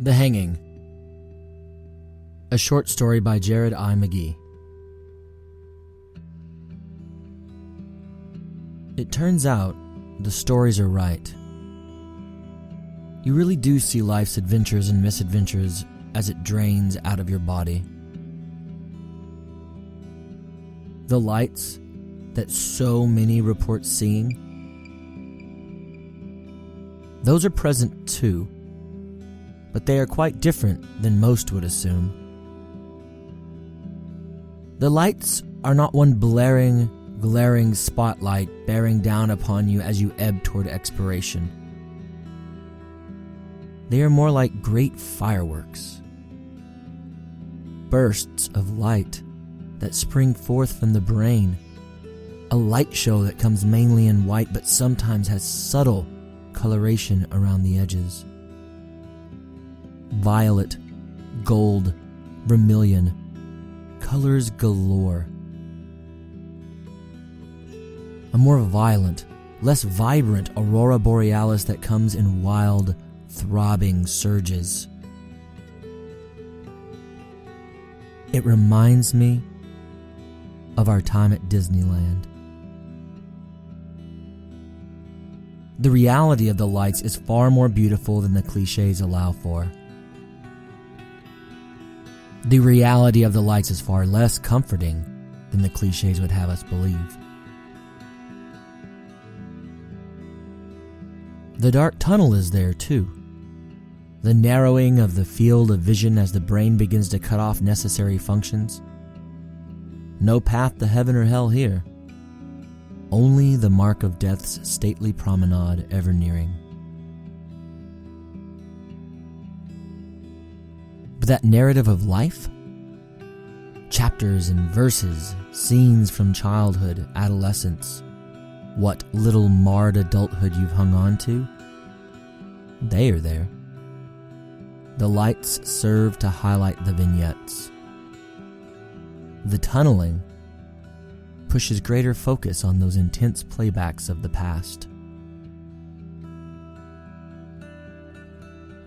The Hanging. A short story by Jared I. McGee. It turns out the stories are right. You really do see life's adventures and misadventures as it drains out of your body. The lights that so many report seeing, those are present too, but they are quite different than most would assume. The lights are not one glaring spotlight bearing down upon you as you ebb toward expiration. They are more like great fireworks, bursts of light that spring forth from the brain, a light show that comes mainly in white but sometimes has subtle coloration around the edges. Violet, gold, vermilion, colors galore. A more violent, less vibrant aurora borealis that comes in wild, throbbing surges. It reminds me of our time at Disneyland. The reality of the lights is far more beautiful than the cliches allow for. The reality of the lights is far less comforting than the cliches would have us believe. The dark tunnel is there too. The narrowing of the field of vision as the brain begins to cut off necessary functions. No path to heaven or hell here. Only the mark of death's stately promenade ever nearing. But that narrative of life? Chapters and verses, scenes from childhood, adolescence, what little marred adulthood you've hung on to, they are there. The lights serve to highlight the vignettes. The tunneling pushes greater focus on those intense playbacks of the past.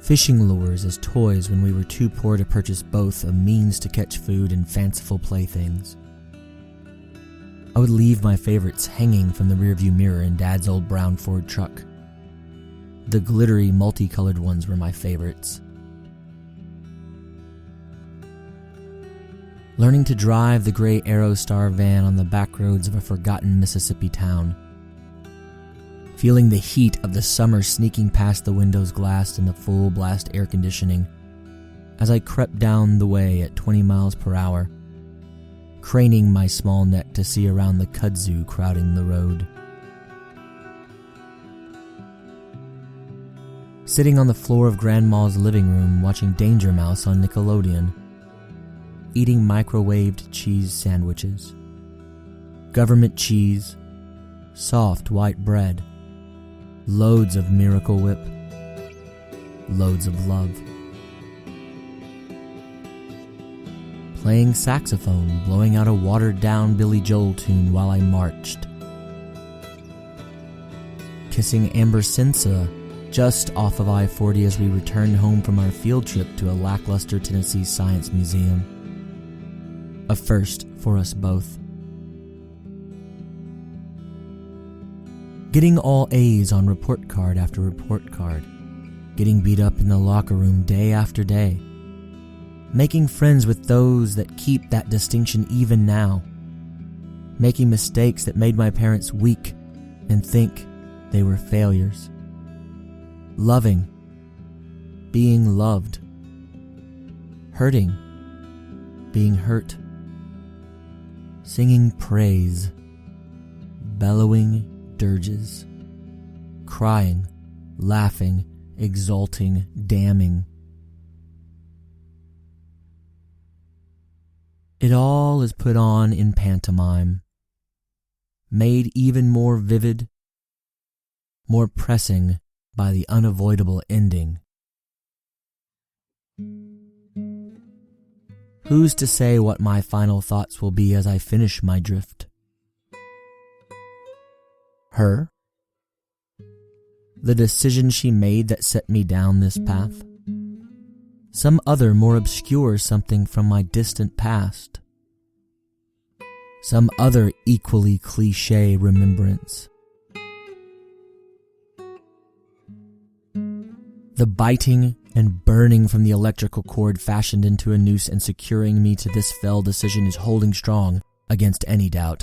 Fishing lures as toys when we were too poor to purchase both a means to catch food and fanciful playthings. I would leave my favorites hanging from the rearview mirror in Dad's old brown Ford truck. The glittery, multicolored ones were my favorites. Learning to drive the gray Aerostar van on the back roads of a forgotten Mississippi town. Feeling the heat of the summer sneaking past the window's glass in the full blast air conditioning as I crept down the way at 20 miles per hour, craning my small neck to see around the kudzu crowding the road. Sitting on the floor of Grandma's living room watching Danger Mouse on Nickelodeon, eating microwaved cheese sandwiches. Government cheese, soft white bread, loads of Miracle Whip, loads of love. Playing saxophone, blowing out a watered-down Billy Joel tune while I marched. Kissing Amber Sensa just off of I-40 as we returned home from our field trip to a lackluster Tennessee Science Museum. A first for us both. Getting all A's on report card after report card. Getting beat up in the locker room day after day. Making friends with those that keep that distinction even now. Making mistakes that made my parents weak and think they were failures. Loving. Being loved. Hurting. Being hurt. Singing praise. Bellowing dirges. Crying. Laughing. Exulting. Damning. It all is put on in pantomime, made even more vivid, more pressing by the unavoidable ending. Who's to say what my final thoughts will be as I finish my drift? Her? The decision she made that set me down this path? some other more obscure something from my distant past, some other equally cliché remembrance. The biting and burning from the electrical cord fashioned into a noose and securing me to this fell decision is holding strong against any doubt.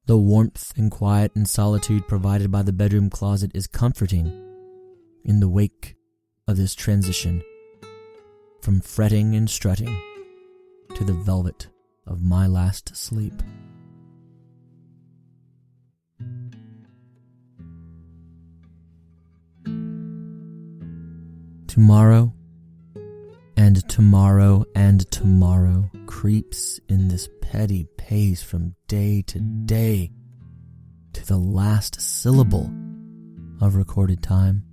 The warmth and quiet and solitude provided by the bedroom closet is comforting in the wake of this transition from fretting and strutting to the velvet of my last sleep. Tomorrow and tomorrow and tomorrow creeps in this petty pace from day to day to the last syllable of recorded time.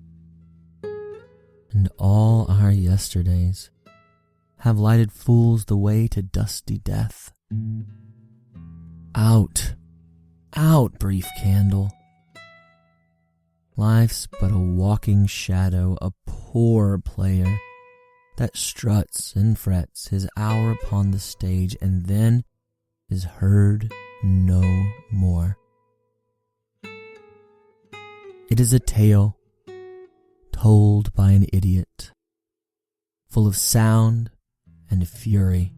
And all our yesterdays have lighted fools the way to dusty death. Out, out, brief candle. Life's but a walking shadow, a poor player that struts and frets his hour upon the stage and then is heard no more. It is a tale told by an idiot, full of sound and fury,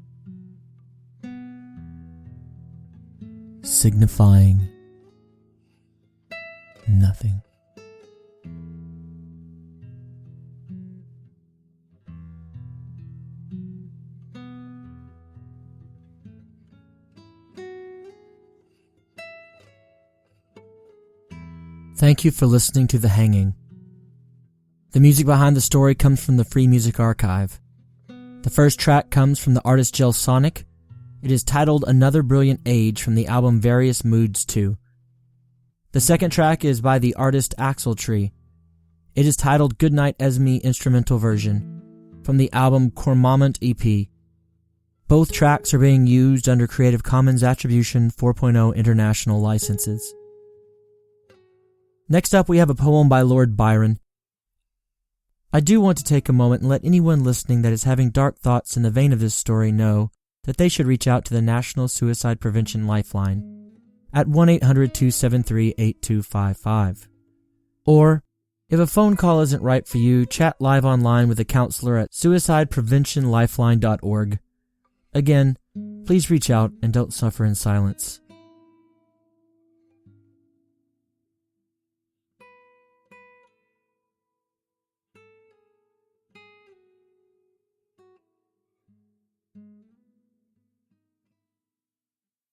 signifying nothing. Thank you for listening to The Hanging. The music behind the story comes from the Free Music Archive. The first track comes from the artist Gelsonic. It is titled Another Brilliant Age from the album Various Moods 2. The second track is by the artist Axeltree. It is titled Goodnight Esme Instrumental Version from the album Cormorant EP. Both tracks are being used under Creative Commons Attribution 4.0 international licenses. Next up, we have a poem by Lord Byron. I do want to take a moment and let anyone listening that is having dark thoughts in the vein of this story know that they should reach out to the National Suicide Prevention Lifeline at 1-800-273-8255. Or, if a phone call isn't right for you, chat live online with a counselor at suicidepreventionlifeline.org. Again, please reach out and don't suffer in silence.